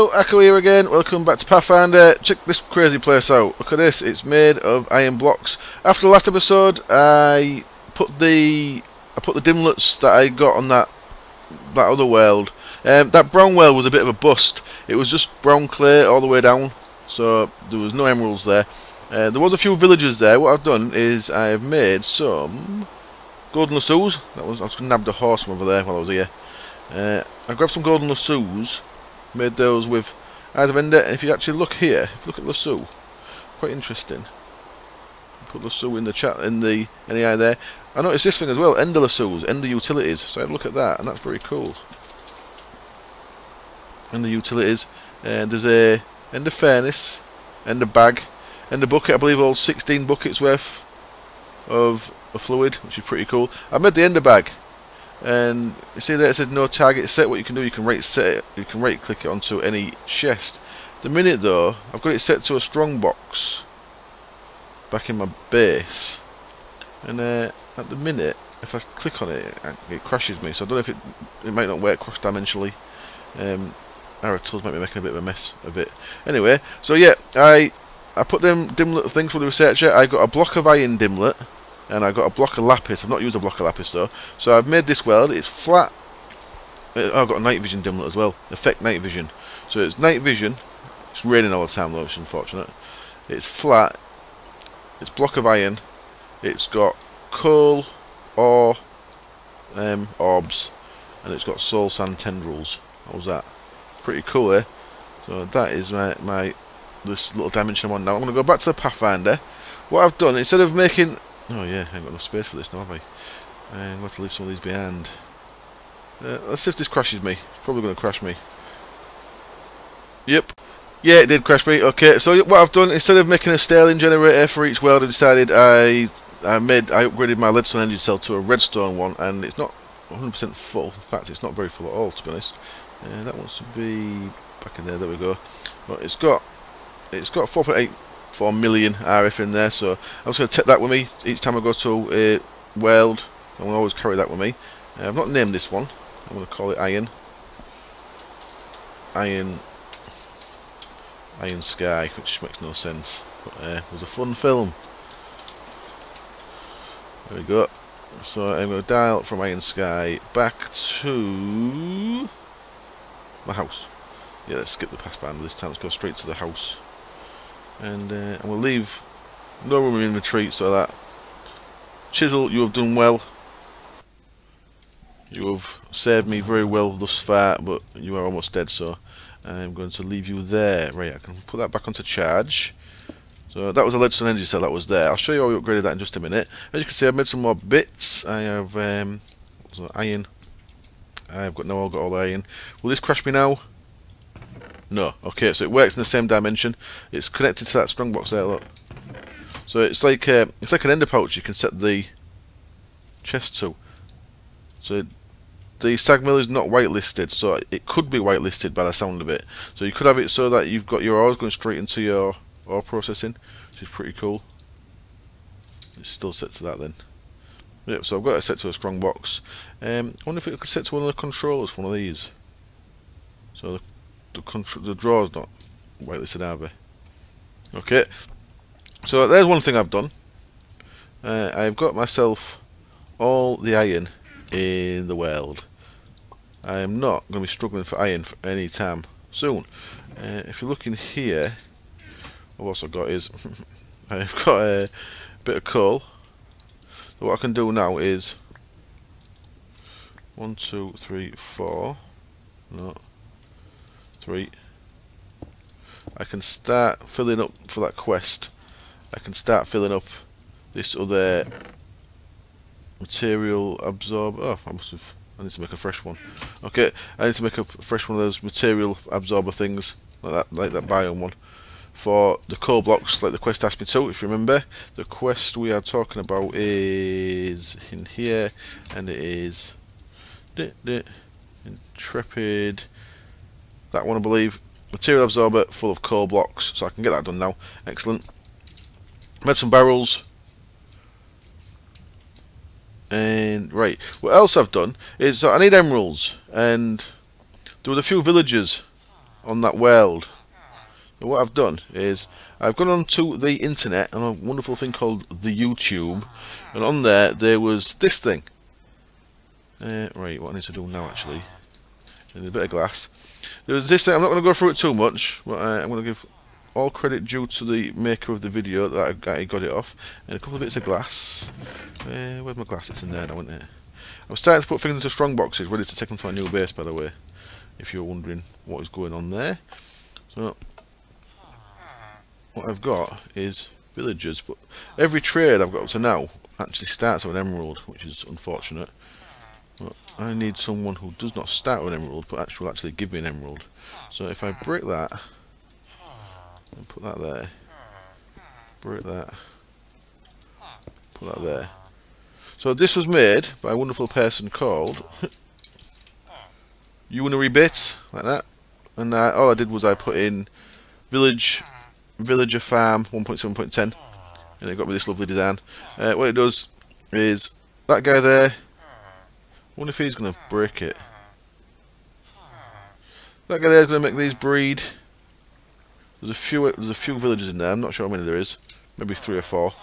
Hello, Echo here again. Welcome back to Pathfinder. Check this crazy place out. Look at this. It's made of iron blocks. After the last episode, I put the dimlets that I got on that other world. That brown world was a bit of a bust. It was just brown clay all the way down, so there was no emeralds there. There was a few villagers there. What I've done is I've made some golden lassos. I was going to nab the horse from over there while I was here. I grabbed some golden lassos, made those with eyes of ender, and if you actually look here, if you look at lasso, quite interesting. Put lasso in the chat, in the eye there. I noticed this thing as well, ender lassos, ender utilities. So I had a look at that, and that's very cool. Ender utilities, and there's a ender furnace, ender bag, ender bucket. I believe all 16 buckets worth of fluid, which is pretty cool. I made the ender bag. And you see there it says no target set. What you can do, you can right click it onto any chest. The minute though, I've got it set to a strong box back in my base, and at the minute, if I click on it, it crashes me. So I don't know if it might not work cross-dimensionally. Our tools might be making a bit of a mess of it. Anyway, so yeah, I put them dimlet things for the researcher. I got a block of iron dimlet. And I got a block of lapis. I've not used a block of lapis though. So I've made this world. It's flat. I've got a night vision dimlet as well. Effect night vision. So it's night vision. It's raining all the time though, which is unfortunate. It's flat. It's block of iron. It's got coal, ore, orbs, and it's got soul sand tendrils. What was that? Pretty cool, eh? So that is this little dimension I'm on now. I'm going to go back to the Pathfinder. What I've done, instead of making... Oh yeah, I ain't got enough space for this now, have I? I'm going to have to leave some of these behind. Let's see if this crashes me. It's probably going to crash me. Yep. Yeah, it did crash me. Okay, so what I've done, instead of making a sterling generator for each world, I decided I upgraded my leadstone engine cell to a redstone one, and it's not 100% full. In fact, it's not very full at all, to be honest. That wants to be back in there. There we go. But it's got 4.84 million RF in there, so I'm just going to take that with me each time I go to a world. I'm going to always carry that with me. I've not named this one. I'm going to call it Iron Sky, which makes no sense, but it was a fun film. There we go. So I'm going to dial from Iron Sky back to my house. Yeah, let's skip the Pathfinder this time. Let's go straight to the house. And we'll leave no room in retreat, so that Chisel, you have done well. You have saved me very well thus far, but you are almost dead, so I'm going to leave you there. Right, I can put that back onto charge. So that was a leadstone energy cell that was there. I'll show you how we upgraded that in just a minute. As you can see, I've made some more bits. I have iron. I've got all the iron. Will this crash me now? No. Okay, so it works in the same dimension. It's connected to that strongbox there, look. So it's like an ender pouch you can set the chest to. So the sag mill is not whitelisted, so it could be whitelisted by the sound of it. So you could have it so that you've got your ores going straight into your ore processing, which is pretty cool. It's still set to that then. Yep, so I've got it set to a strong box. I wonder if it could set to one of the controllers for one of these. So the drawer's not whitelisted either. Okay, so there's one thing I've done. I've got myself all the iron in the world. I am not going to be struggling for iron for any time soon. If you look in here, what I've also got is I've got a bit of coal. So what I can do now is 1, 2, 3, 4. No. 3. I can start filling up for that quest. I can start filling up this other material absorber. Oh, I need to make a fresh one. Okay, I need to make a fresh one of those material absorber things, like that biome one, for the coal blocks, like the quest asked me to. If you remember, the quest we are talking about is in here, and it is Intrepid. That one, I believe. Material absorber full of coal blocks, so I can get that done now. Excellent. Made some barrels. And right, what else I've done is I need emeralds, and there was a few villagers on that world. So what I've done is I've gone onto the internet on a wonderful thing called the YouTube, and on there was this thing. Right, what I need to do now actually, in a bit of glass. There was this thing. I'm not going to go through it too much, but I'm going to give all credit due to the maker of the video that I got it off, and a couple of bits of glass. Where's my glass? It's in there now, isn't it? I'm starting to put things into strong boxes, ready to take them to my new base, by the way, if you're wondering what is going on there. So what I've got is villagers, but every trade I've got up to now actually starts with an emerald, which is unfortunate. But I need someone who does not start with an emerald, but will actually give me an emerald. So if I break that and put that there, break that, put that there. So this was made by a wonderful person called Unary Bits, like that. And all I did was I put in villager farm 1.7.10, and it got me this lovely design. What it does is that guy there. I wonder if he's going to break it. That guy there is going to make these breed. There's a few villagers in there. I'm not sure how many there is. Maybe 3 or 4.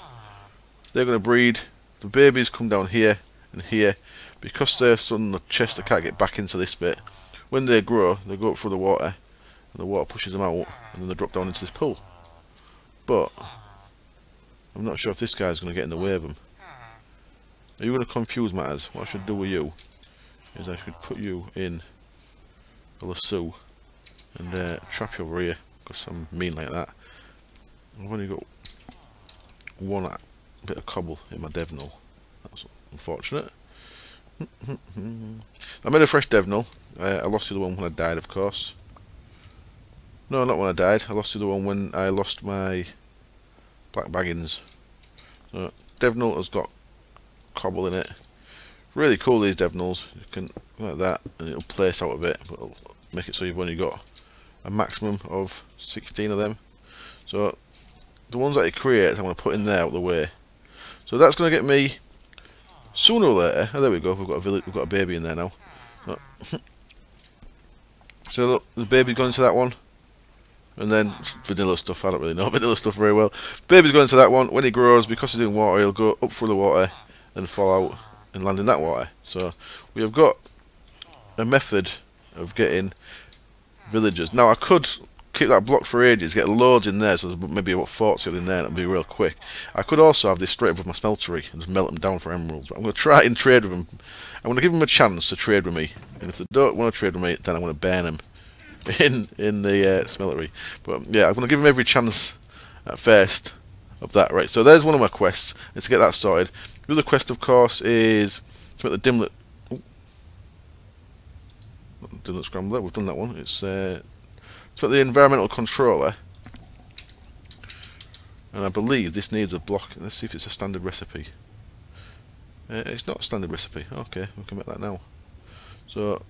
They're going to breed. The babies come down here and here. Because they're on the chest, they can't get back into this bit. When they grow, they go up through the water, and the water pushes them out, and then they drop down into this pool. But I'm not sure if this guy's going to get in the way of them. Are you going to confuse matters? What I should do with you is I should put you in a lasso and trap you over here, because I'm mean like that. I've only got one bit of cobble in my devnal. That's unfortunate. I made a fresh devnal. I lost the other one when I died, of course. No, not when I died. I lost the other one when I lost my black baggins. So, devnal has got cobble in it. Really cool, these devnals. You can like that, and it'll place out a bit, but it'll make it so you've only got a maximum of 16 of them. So the ones that it creates, I'm going to put in there out of the way. So that's going to get me sooner or later. Oh, there we go. We've got a baby in there now. So look, the baby going into that one, and then vanilla stuff. I don't really know vanilla stuff very well. Baby's going into that one. When he grows, because he's in water, he'll go up through the water and fall out and land in that water. So we have got a method of getting villagers. Now I could keep that blocked for ages, get loads in there, so there's maybe about 40 in there, and it'll be real quick. I could also have this straight above my smeltery and just melt them down for emeralds, but I'm going to try and trade with them. I'm going to give them a chance to trade with me, and if they don't want to trade with me, then I'm going to burn them in the smeltery. But yeah, I'm going to give them every chance at first of that. Right, so there's one of my quests, and to get that sorted. The other quest, of course, is to make the dimlet. Dimlet scrambler. We've done that one. It's for the environmental controller, and I believe this needs a block. Let's see if it's a standard recipe. It's not a standard recipe. Okay, we can make that now. So,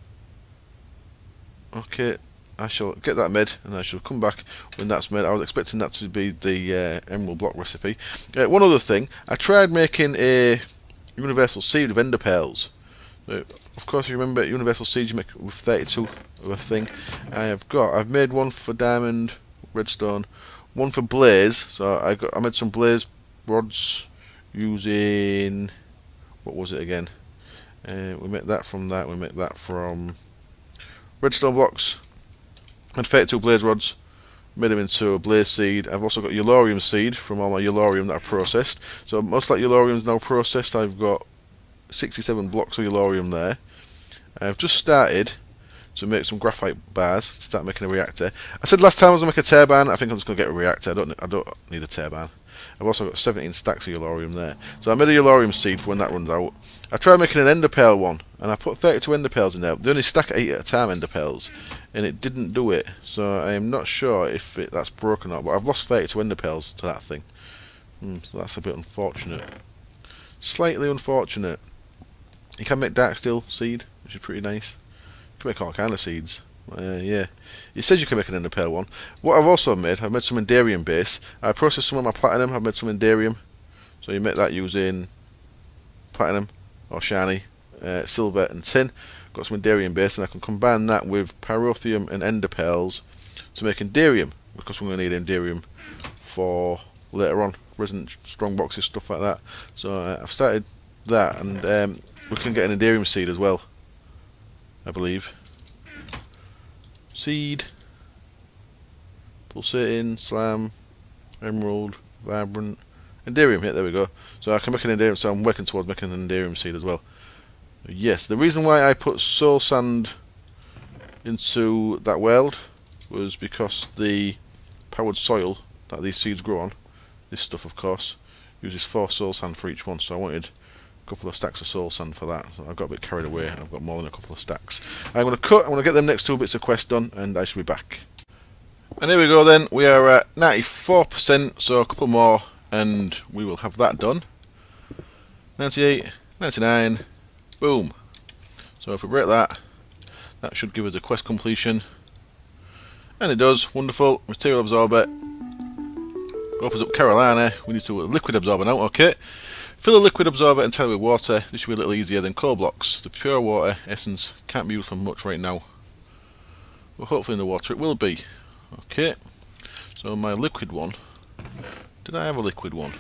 okay, I shall get that made, and I shall come back when that's made. I was expecting that to be the emerald block recipe. One other thing, I tried making a universal seed of ender pearls. Of course, you remember universal seeds you make with 32 of a thing. I've made one for diamond, redstone, one for blaze. So I made some blaze rods using, what was it again? We make that from that. We make that from redstone blocks and 32 blaze rods. Made them into a blaze seed. I've also got yellorium seed from all my yellorium that I've processed. So most of that yellorium is now processed. I've got 67 blocks of yellorium there. I've just started to make some graphite bars to start making a reactor. I said last time I was going to make a turbine. I think I'm just going to get a reactor. I don't need a turbine. I've also got 17 stacks of yellorium there. So I made a yellorium seed for when that runs out. I tried making an ender pearl one, and I put 32 ender pearls in there. They only stack at 8 at a time, ender pearls, and it didn't do it. So I am not sure if that's broken or not, but I've lost 32 ender pearls to that thing. So that's a bit unfortunate. Slightly unfortunate. You can make dark steel seed, which is pretty nice. You can make all kind of seeds. Yeah, it says you can make an ender pearl one. What I've also made, I've made some enderium base. I processed some of my platinum. I've made some enderium. So you make that using platinum or shiny, silver and tin. Got some enderium base, and I can combine that with pyrotheum and ender pearls to make Enderium, because we're going to need Enderium for later on, Resident Strong Boxes, stuff like that. So I've started that, and we can get an Enderium seed as well, I believe. Seed, Pulsating, Slam, Emerald, Vibrant, Enderium, yeah, there we go. So I can make an Enderium, so I'm working towards making an Enderium seed as well. Yes, the reason why I put Soul Sand into that world was because the powered soil that these seeds grow on, this stuff of course, uses 4 Soul Sand for each one, so I wanted a couple of stacks of Soul Sand for that. So I got a bit carried away and I've got more than a couple of stacks. I'm going to cut, I'm going to get them next 2 bits of quest done, and I shall be back. And here we go then, we are at 94%, so a couple more and we will have that done. 98, 99, boom. So if we break that, that should give us a quest completion. And it does, wonderful. Material absorber. Offers up Carolina. We need to liquid absorber now, okay. Fill a liquid absorber entirely with water. This should be a little easier than coal blocks. The pure water essence can't be used for much right now. But hopefully in the water it will be. Okay. So my liquid one. Did I have a liquid one?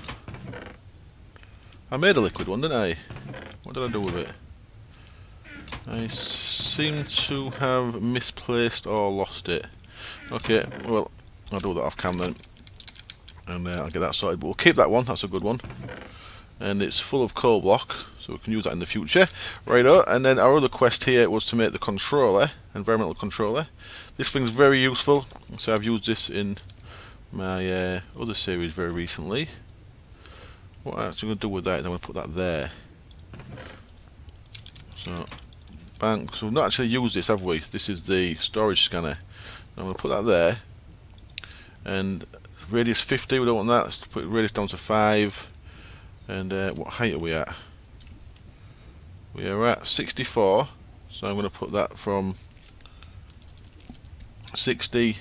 I made a liquid one, didn't I? What did I do with it? I seem to have misplaced or lost it. Okay, well, I'll do that off cam then. And I'll get that sorted. But we'll keep that one, that's a good one. And it's full of coal block, so we can use that in the future. Righto, and then our other quest here was to make the controller, environmental controller. This thing's very useful, so I've used this in my other series very recently. What I'm actually going to do with that is I'm going to put that there. So, bang. So we've not actually used this, have we? This is the storage scanner. I'm going to put that there. And radius 50, we don't want that. Let's put radius down to 5. And what height are we at? We are at 64. So I'm going to put that from 60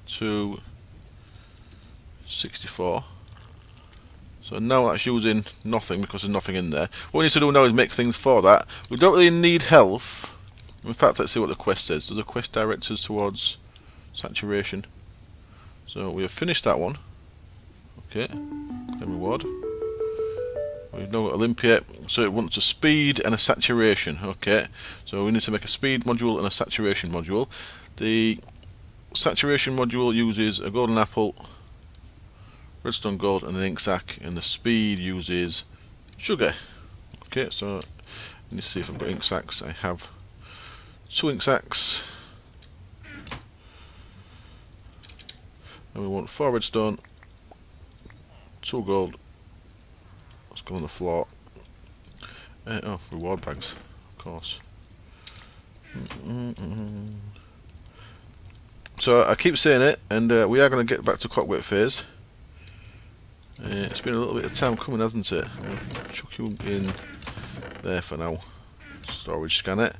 to 64. So now that's using nothing because there's nothing in there. What we need to do now is make things for that. We don't really need health. In fact, let's see what the quest says. Does the quest direct us towards saturation? So we have finished that one. Okay. Then reward. We've now got Olympia. So it wants a speed and a saturation. Okay. So we need to make a speed module and a saturation module. The saturation module uses a golden apple, redstone gold and an ink sac, and the speed uses sugar. Okay, so let me see if I've got ink sacs. I have 2 ink sacs, and we want 4 redstone, 2 gold. Let's go on the floor. Oh, reward bags, of course. So I keep saying it, and we are going to get back to clockwork phase. It's been a little bit of time coming, hasn't it? I'll chuck you in there for now. Storage scan it.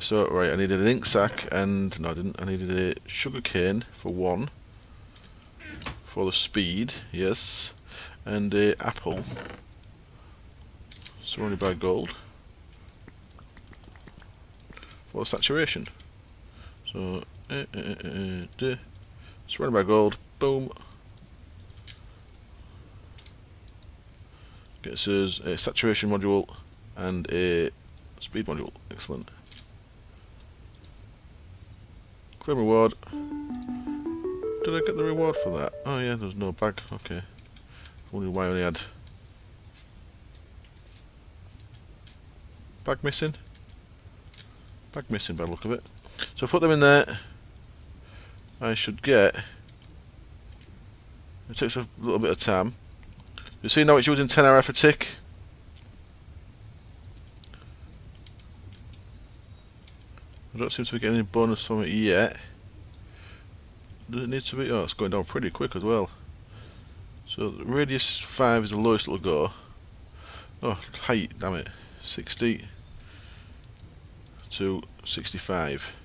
So right, I needed an ink sac, and no, I didn't. I needed a sugar cane for 1 for the speed, yes, and a apple surrounded by gold for saturation. So surrounded by gold, boom. Gets us a saturation module and a speed module. Excellent. Claim reward. Did I get the reward for that? Oh yeah, there's no bag. Okay. I wondered why I only had bag missing. Bag missing by the look of it. So put them in there. I should get. It takes a little bit of time. You see now it's using 10 RF a tick. I don't seem to be getting any bonus from it yet. Does it need to be? Oh, it's going down pretty quick as well. So radius 5 is the lowest it'll go. Oh, height, damn it. 60 to 65.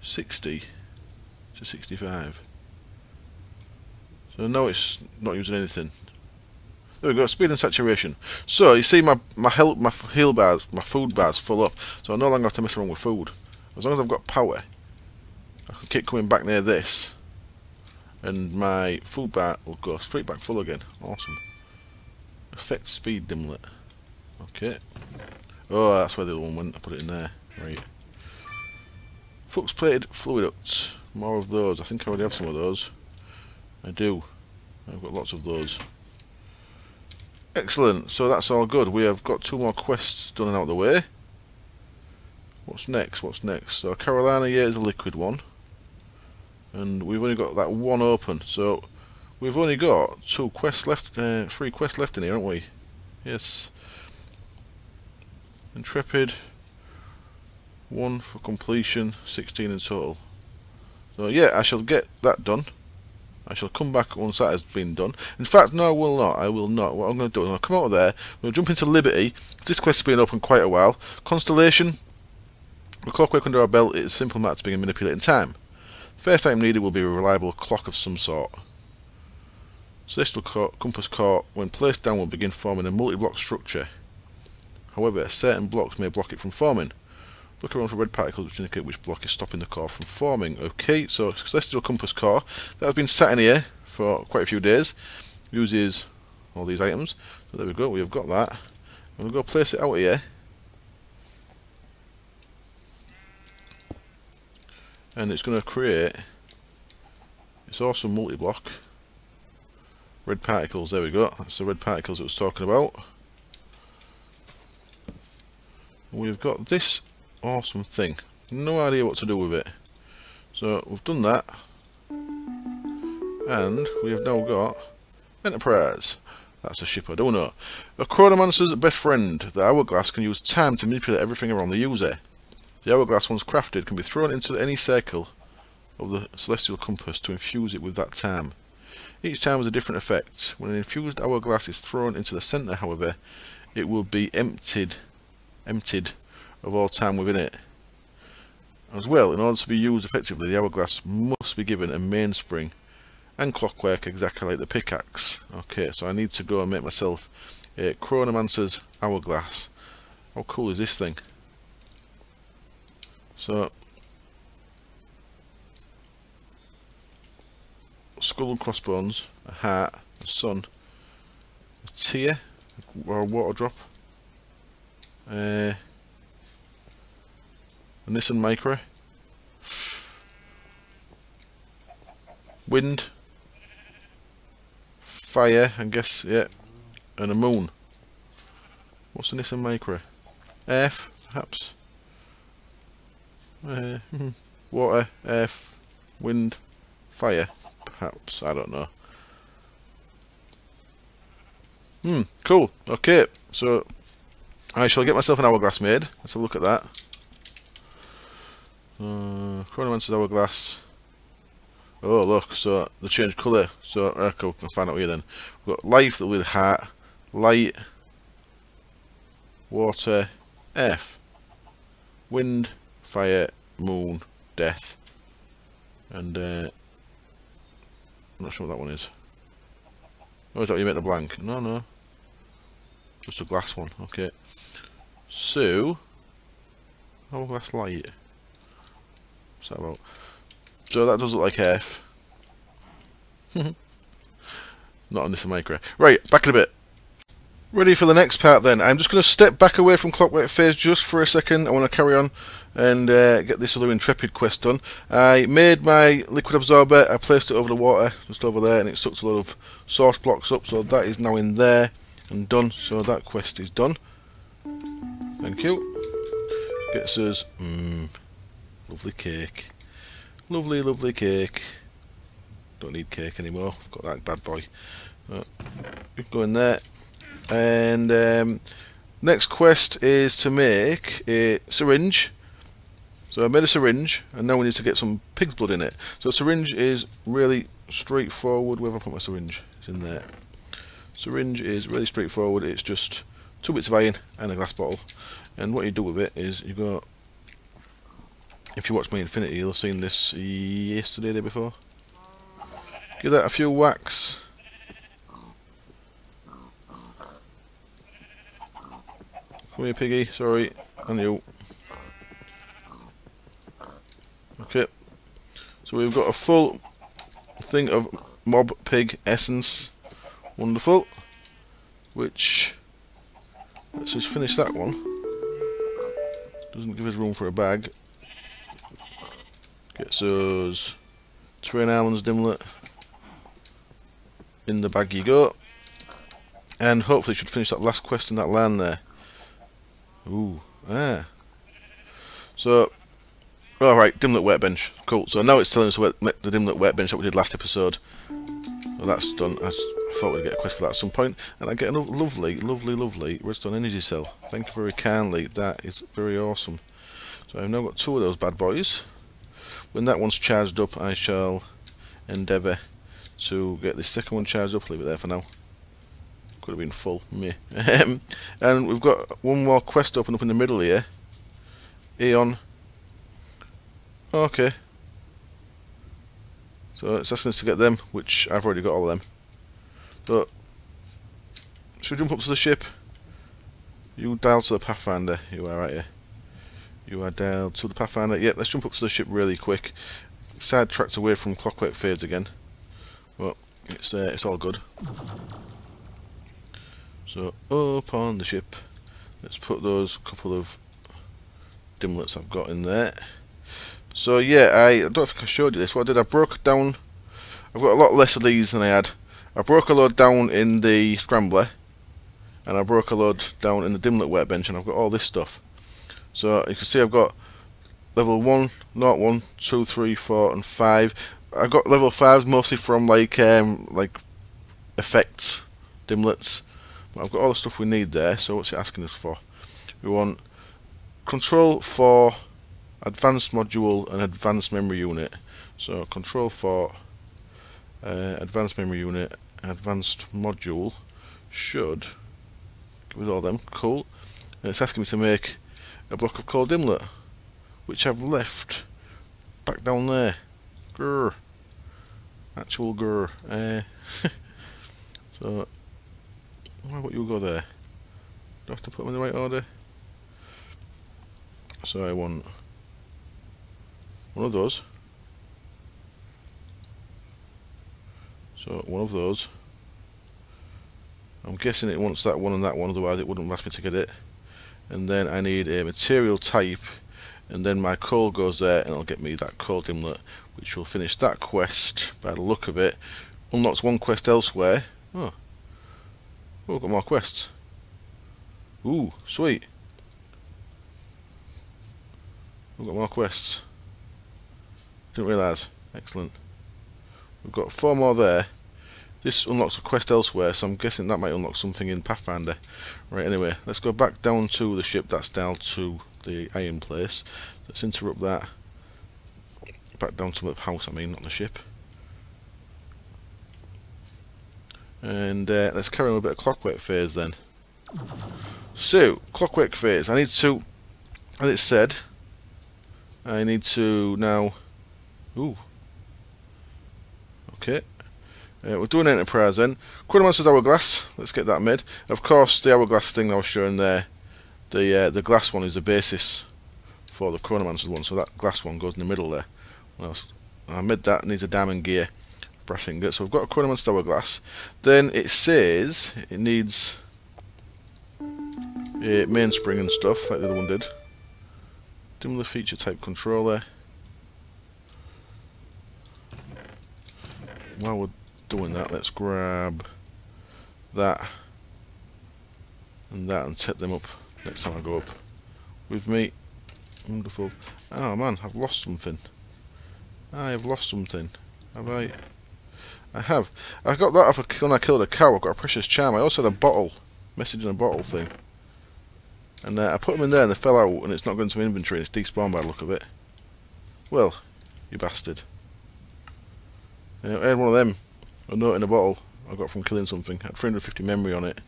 60 to 65. So now it's not using anything. There we go, speed and saturation. So you see my heal bars, my food bars full up. So I no longer have to mess around with food. As long as I've got power, I can keep coming back near this, and my food bar will go straight back full again. Awesome. Effect speed dimlet. Okay. Oh, that's where the other one went. I put it in there. Right. Flux plated fluid ducts. More of those. I think I already have some of those. I do. I've got lots of those. Excellent. So that's all good. We have got 2 more quests done and out of the way. What's next? What's next? So Carolina, yeah, is a liquid one. And we've only got that one open. So we've only got 2 quests left, 3 quests left in here, haven't we? Yes. Intrepid. 1 for completion, 16 in total. So yeah, I shall get that done. I shall come back once that has been done. In fact, no, I will not. I will not. What I'm going to do is I'll come out of there. We'll jump into Liberty. This quest has been open quite a while. Constellation. With clockwork under our belt, it's a simple matter to begin manipulating time. The first item needed will be a reliable clock of some sort. Celestial compass core, when placed down, will begin forming a multi-block structure. However, certain blocks may block it from forming. Look around for red particles which indicate which block is stopping the core from forming. Okay, so Celestial compass core, that has been sat in here for quite a few days. Uses all these items. So there we go, we have got that. I'm going to go place it out here. And it's going to create this awesome multi-block. Red particles, there we go. That's the red particles it was talking about. And we've got this awesome thing. No idea what to do with it. So we've done that. And we have now got Enterprise. That's a ship I don't know. A chronomancer's best friend. The hourglass can use time to manipulate everything around the user. The hourglass, once crafted, can be thrown into any circle of the celestial compass to infuse it with that time. Each time has a different effect. When an infused hourglass is thrown into the centre, however, it will be emptied of all time within it. As well, in order to be used effectively, the hourglass must be given a mainspring and clockwork exactly like the pickaxe. Okay, so I need to go and make myself a chronomancer's hourglass. How cool is this thing? So, skull and crossbones, a heart, a sun, a tear, or a water drop, a Nissan Micra, wind, fire, I guess, yeah, and a moon. What's a Nissan Micra? Earth, perhaps. Water, earth, wind, fire, perhaps, I don't know. Cool, okay, so I shall get myself an hourglass made. Let's have a look at that. Chronomancer's hourglass. Oh look, so they changed colour, so I can find out here then. We've got life with heart, light, water, earth, wind, fire, moon, death, and I'm not sure what that one is. Oh, is that what you meant a blank? No, just a glass one. Okay, so hourglass light. What's that about? So that does look like earth. Not on this micro. Right, back in a bit. Ready for the next part then. I'm just going to step back away from Clockwork Phase just for a second. I want to carry on and get this other Intrepid quest done. I made my liquid absorber. I placed it over the water, just over there, and it sucked a lot of source blocks up. So that is now in there and done. So that quest is done. Thank you. Gets us lovely cake. Lovely, lovely cake. Don't need cake anymore. I've got that bad boy. We can go in there. And next quest is to make a syringe. So I made a syringe, and now we need to get some pig's blood in it. So syringe is really straightforward. Where have I put my syringe? It's in there. Syringe is really straightforward. It's just 2 bits of iron and a glass bottle. And what you do with it is you go. If you watch my Infinity, you'll have seen this yesterday, day before. Give that a few whacks. Come here, piggy. Sorry, and you. Okay. So we've got a full thing of mob pig essence. Wonderful. Which, let's just finish that one. Doesn't give us room for a bag. Gets us Train Islands Dimlet. In the bag you go. And hopefully should finish that last quest in that land there. Ooh, So, alright, Dimlet Workbench. Cool. So now it's telling us the Dimlet Workbench that we did last episode. Well, that's done. I thought we'd get a quest for that at some point. And I get a lovely, lovely, lovely redstone energy cell. Thank you very kindly. That is very awesome. So I've now got 2 of those bad boys. When that one's charged up, I shall endeavour to get this second one charged up. Leave it there for now. Could have been full. Meh. And we've got one more quest open up in the middle here. Aeon. Okay. So it's asking us to get them, which I've already got all of them. But should we jump up to the ship? You dial to the Pathfinder. You are right here. You are dialed to the Pathfinder. Yep, let's jump up to the ship really quick. Sidetracked away from Clockwork Fades again. Well, it's all good. So up on the ship. Let's put those couple of dimlets I've got in there. So yeah, I don't think I showed you this. What I did, I broke down. I've got a lot less of these than I had. I broke a load down in the Scrambler, and I broke a load down in the Dimlet Workbench, and I've got all this stuff. So you can see I've got level 1, 0, 1, 2, 3, 4, and 5. I got level 5s mostly from like effects, dimlets. But I've got all the stuff we need there. So what's it asking us for? We want control for advanced module and advanced memory unit. So control for advanced memory unit, advanced module should give us all them. Cool. And it's asking me to make a block of coal dimlet, which I've left back down there. Grr. Actual grr. So why would you go there? Do I have to put them in the right order? So I want one of those. So one of those. I'm guessing it wants that one and that one, otherwise it wouldn't ask me to get it. And then I need a material type, and then my coal goes there and it'll get me that coal dimlet, which will finish that quest by the look of it. Unlocks one quest elsewhere. Oh, we've got more quests. Ooh, sweet. We've got more quests. Didn't realise. Excellent. We've got 4 more there. This unlocks a quest elsewhere, so I'm guessing that might unlock something in Pathfinder. Right, anyway, let's go back down to the ship. That's down to the iron place. Let's interrupt that. Back down to the house, I mean, not the ship. And let's carry on a bit of Clockwork Phase then. So, Clockwork Phase. I need to, as it said, I need to now. Ooh. Okay. We're doing Enterprise then. Chronomancer's Hourglass. Let's get that made. Of course, the Hourglass thing I was showing there, the glass one is the basis for the Chronomancer's one. So that glass one goes in the middle there. Well, I made that. Needs a diamond gear, brass ingot. So we've got a Chronomancer's Hourglass. Then it says it needs a mainspring and stuff, like the other one did. Dimly feature type controller. While we're doing that, let's grab that and set them up next time I go up with me. Wonderful. Oh man, I've lost something. I have lost something. Have I? I have. I got that off when I killed a cow. I got a precious charm. I also had a bottle, message in a bottle thing. And I put them in there and they fell out, and it's not going to my inventory. It's despawned by the look of it. Well, you bastard. I had one of them, a note in a bottle I got from killing something. I had 350 memory on it.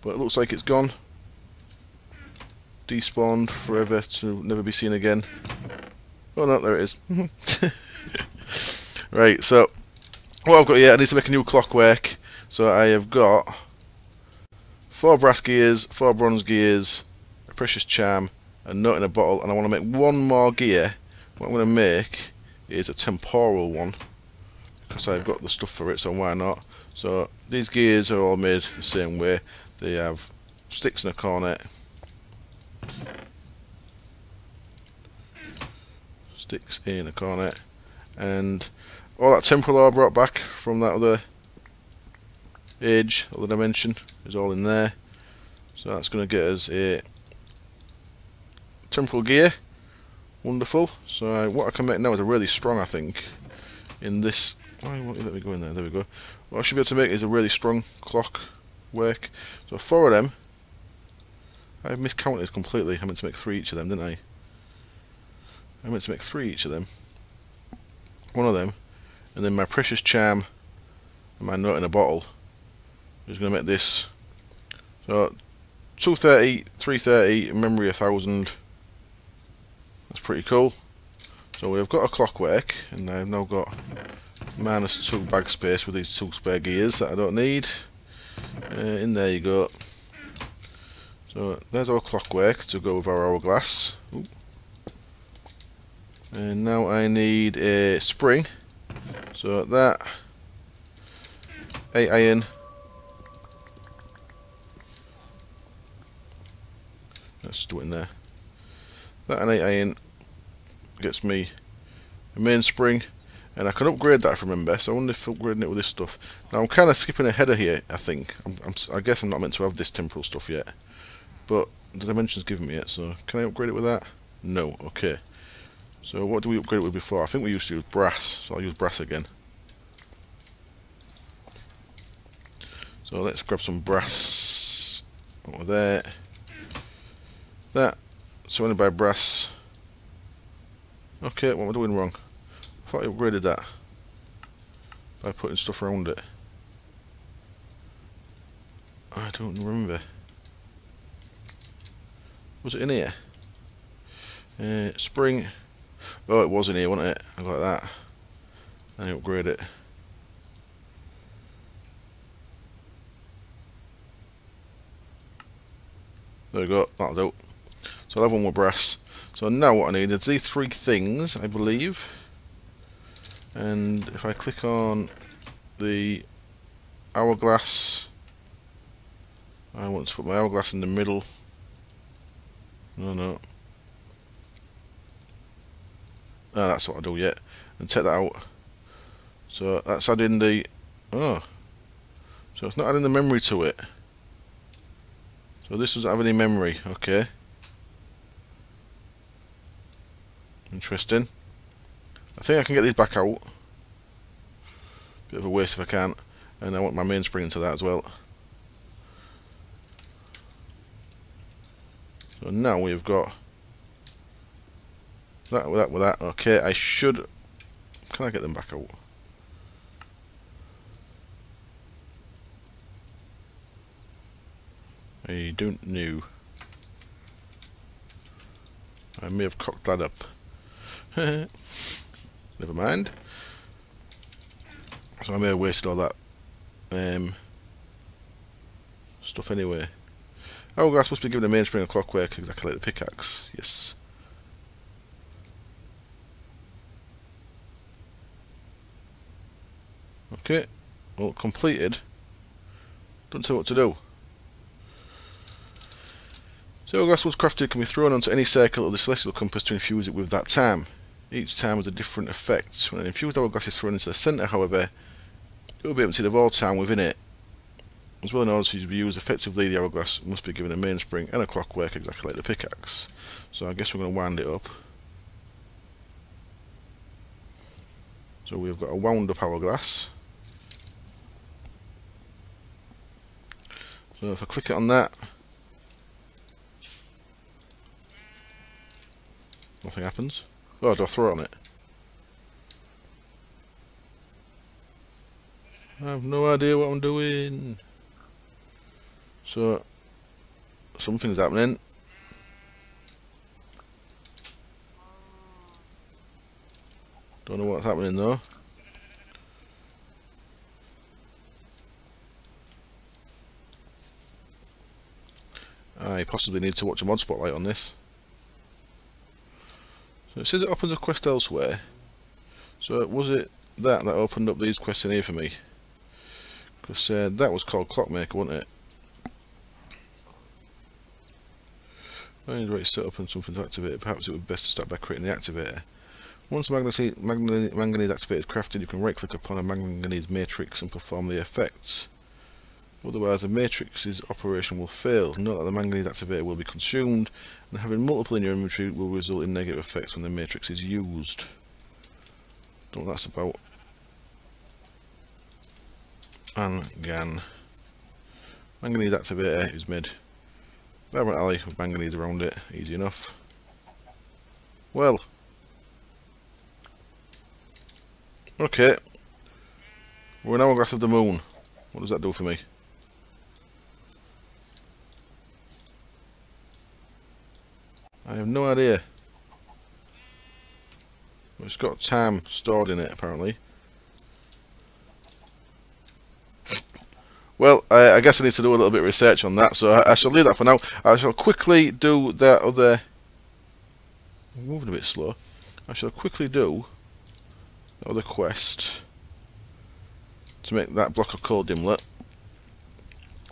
But it looks like it's gone. Despawned forever to never be seen again. Oh no, there it is. Right, so what I've got here, I need to make a new clockwork. So I have got 4 brass gears, 4 bronze gears, a precious charm, a note in a bottle, and I want to make one more gear. What I'm going to make is a temporal one, because I've got the stuff for it, so why not? So these gears are all made the same way. They have sticks in a cornet, sticks in a cornet, and all that temporal ore brought back from that other age, other dimension, is all in there. So that's going to get us a temporal gear. Wonderful. So what I can make now is a really strong, I think, in this. Why won't you let me go in there? There we go. What I should be able to make is a really strong clock work. So 4 of them. I've miscounted completely. I meant to make 3 each of them, didn't I? I meant to make 3 each of them. 1 of them. And then my precious charm and my nut in a bottle is going to make this. So 230, 330, memory 1000. That's pretty cool. So we've got a clockwork, and I've now got -2 bag space with these 2 spare gears that I don't need. In there you go. So there's our clockwork to go with our hourglass. Ooh. And now I need a spring. So that 8 iron. Let's do it in there. That and 8 iron gets me a main spring, and I can upgrade that if I remember. So I wonder if upgrading it with this stuff. Now I'm kind of skipping ahead of here. I think I guess I'm not meant to have this temporal stuff yet, but the dimensions giving me it. So can I upgrade it with that? No. Okay. So what do we upgrade it with before? I think we used to use brass, so I'll use brass again. So let's grab some brass over there. That surrounded by brass. Okay, what am I doing wrong? I thought I upgraded that by putting stuff around it. I don't remember. Was it in here? Spring. Oh, it was in here, wasn't it? I got that. And I upgrade it. There we go. That'll do. So I'll have 1 more brass. So now what I need is these 3 things, I believe. And if I click on the hourglass, I want to put my hourglass in the middle. No. Ah, that's what I do yet. And take that out. So that's adding the... Oh. So it's not adding the memory to it. So this doesn't have any memory. Okay. Interesting. I think I can get these back out. Bit of a waste if I can't. And I want my main spring into that as well. So now we've got that with that with that. Okay, I should... Can I get them back out? I don't know. I may have cocked that up. Never mind. So I may have wasted all that stuff anyway. Hourglass must be given a mainspring of clockwork exactly like the pickaxe. Yes. Okay. Well, completed. Don't know what to do. So hourglass was crafted can be thrown onto any circle of the celestial compass to infuse it with that time. Each time has a different effect. When an infused hourglass is thrown into the centre, however, it will be emptied of all time within it. As well, in order to use effectively, the hourglass must be given a mainspring and a clockwork exactly like the pickaxe. So I guess we're going to wind it up. So we've got a wound up hourglass. So if I click it on that, nothing happens. Oh, do I throw it on it? I have no idea what I'm doing. So, something's happening. Don't know what's happening though. I possibly need to watch a mod spotlight on this. So it says it offers a quest elsewhere. So was it that opened up these quests in here for me? Because that was called Clockmaker, wasn't it? I need to set up and something to activate it. Perhaps it would be best to start by creating the activator. Once manganese activator is crafted, you can right click upon a manganese matrix and perform the effects. Otherwise, the matrix's operation will fail. Note that the manganese activator will be consumed, and having multiple in your inventory will result in negative effects when the matrix is used. Don't know what that's about. And again, manganese activator is made. Vibrant alley with manganese around it, easy enough. Well, okay, we're an hourglass of the moon. What does that do for me? I have no idea. It's got time stored in it apparently. Well, I guess I need to do a little bit of research on that, so I shall leave that for now. I shall quickly do that other... I'm moving a bit slow. I shall quickly do the other quest to make that block of coal dimlet.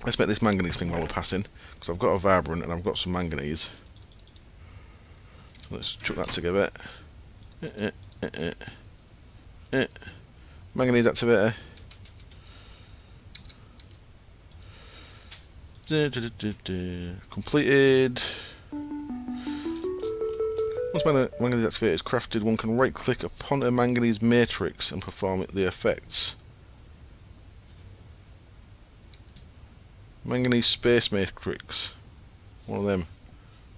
Let's make this manganese thing while we're passing, because I've got a vibrant and I've got some manganese. So let's chuck that together. Manganese activator. Completed. Once manganese activator is crafted, one can right click upon a manganese matrix and perform the effects. Manganese space matrix. One of them,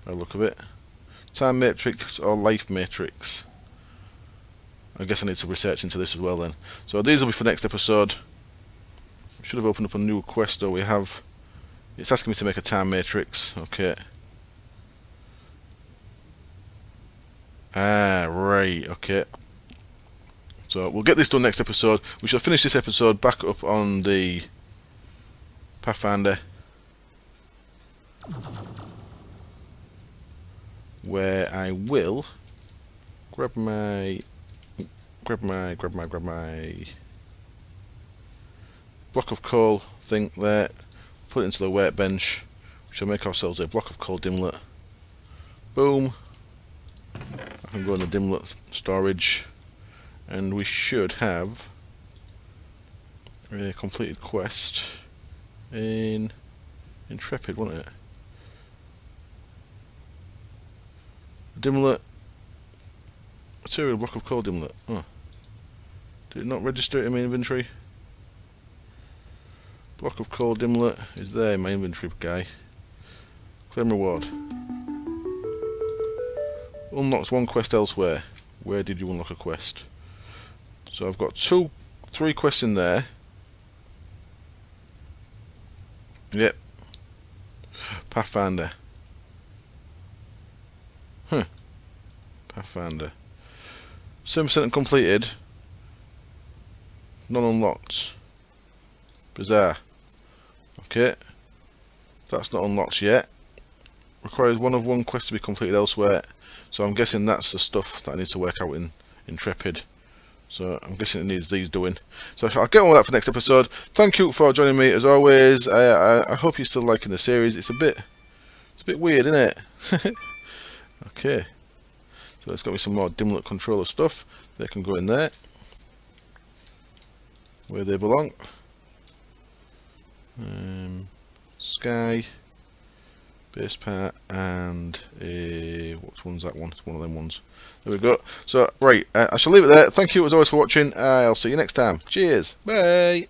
by the look of it. Time matrix or life matrix. I guess I need to research into this as well then. So these will be for next episode. Should have opened up a new quest though. We have... It's asking me to make a time matrix. Okay. Ah, right. Okay. So we'll get this done next episode. We shall finish this episode back up on the Pathfinder, where I will grab my block of coal thing there. Put it into the workbench. We shall make ourselves a block of coal dimlet. Boom. I can go in the dimlet storage, and we should have a completed quest in Intrepid, won't it? Dimlet. Material block of coal dimlet. Oh. Did it not register it in my inventory? Block of coal dimlet is there in my inventory, guy. Claim reward. Unlocks one quest elsewhere. Where did you unlock a quest? So I've got 3 quests in there. Yep. Pathfinder. Huh. Pathfinder. 7% completed. None unlocked. Bizarre. Okay. That's not unlocked yet. Requires one quest to be completed elsewhere. So I'm guessing that's the stuff that I need to work out in Intrepid. So I'm guessing it needs these doing. So I'll get on with that for next episode. Thank you for joining me as always. I hope you're still liking the series. It's a bit weird, isn't it? Okay. So it's got me some more dimlet controller stuff. They can go in there, where they belong. Sky, base part, and which one's that one? It's one of them ones. There we go. So right, I shall leave it there. Thank you as always for watching. I'll see you next time. Cheers. Bye.